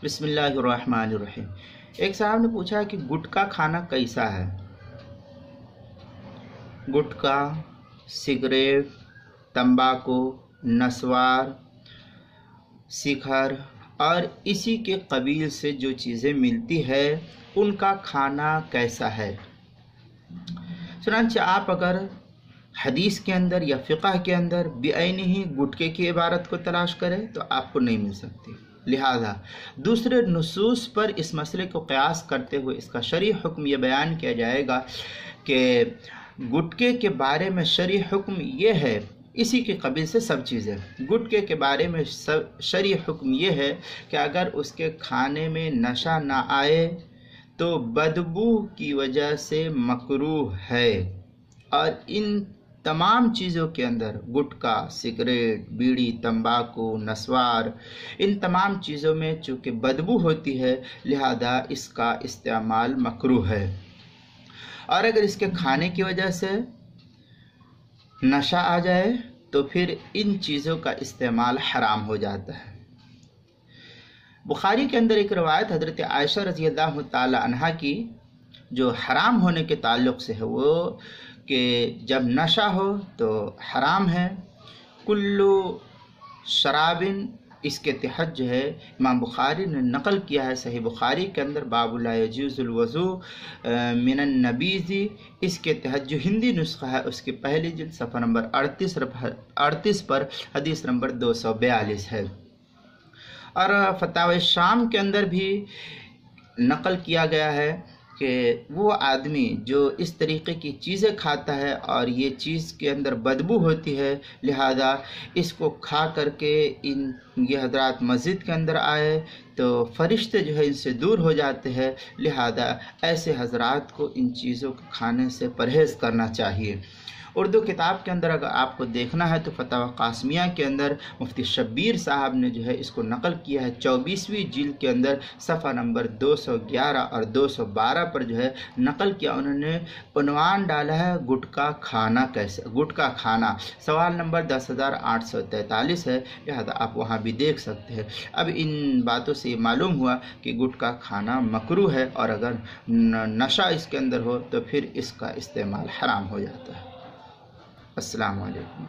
بسم اللہ الرحمن الرحیم۔ ایک صاحب نے پوچھا کہ گٹکا کھانا کیسا ہے؟ گٹکا، سگریٹ، تمباکو، نسوار، سکھر اور اسی کے قبیل سے جو چیزیں ملتی ہے ان کا کھانا کیسا ہے؟ چنانچہ آپ اگر حدیث کے اندر یا فقہ کے اندر بعینہ گٹکے کی عبارت کو تلاش کریں تو آپ کو نہیں مل سکتی، لہذا دوسرے نصوص پر اس مسئلے کو قیاس کرتے ہوئے اس کا شرعی حکم یہ بیان کیا جائے گا کہ گٹکے کے بارے میں شرعی حکم یہ ہے، اسی کے قبیل سے سب چیزیں، گٹکے کے بارے میں شرعی حکم یہ ہے کہ اگر اس کے کھانے میں نشہ نہ آئے تو بدبو کی وجہ سے مکروہ ہے، اور ان تمام چیزوں کے اندر گٹکا، سگریٹ، بیڑی، تمباکو، نسوار، ان تمام چیزوں میں چونکہ بدبو ہوتی ہے لہذا اس کا استعمال مکروہ ہے، اور اگر اس کے کھانے کی وجہ سے نشہ آ جائے تو پھر ان چیزوں کا استعمال حرام ہو جاتا ہے۔ بخاری کے اندر ایک روایت حضرت عائشہ رضی اللہ تعالی عنہا کی جو حرام ہونے کے تعلق سے ہے، وہ کہ جب نشہ ہو تو حرام ہے۔ کلو شرابن، اس کے تحت جو ہے امام بخاری نے نقل کیا ہے صحیح بخاری کے اندر باب لا یجوز الوضوء من النبیذ، اس کے تحت جو ہندی نسخہ ہے اس کی پہلی جلد صفحہ نمبر 38 پر حدیث نمبر 242 ہے، اور فتاوی شام کے اندر بھی نقل کیا گیا ہے کہ وہ آدمی جو اس طریقے کی چیزیں کھاتا ہے اور یہ چیز کے اندر بدبو ہوتی ہے لہذا اس کو کھا کر کے یہ حضرات مسجد کے اندر آئے تو فرشتے جو ہے ان سے دور ہو جاتے ہیں، لہذا ایسے حضرات کو ان چیزوں کو کھانے سے پرہیز کرنا چاہیے۔ اردو کتاب کے اندر اگر آپ کو دیکھنا ہے تو فتاوی قاسمیہ کے اندر مفتی شبیر صاحب نے جو ہے اس کو نقل کیا ہے 24ویں جلد کے اندر صفحہ نمبر 211 اور 212 پر جو ہے نقل کیا، انہوں نے عنوان ڈالا ہے گٹکا کھانا کیسے، گٹکا کھانا، سوال نمبر 10843 ہے، لہذا آپ وہاں بھی دیکھ سکتے ہیں۔ اب ان باتوں سے یہ معلوم ہوا کہ گٹکا کھانا مکروہ ہے، اور اگر نشہ اس کے اندر ہو تو پھر اس کا استعمال حرام ہو جاتا ہے۔ السلام علیکم۔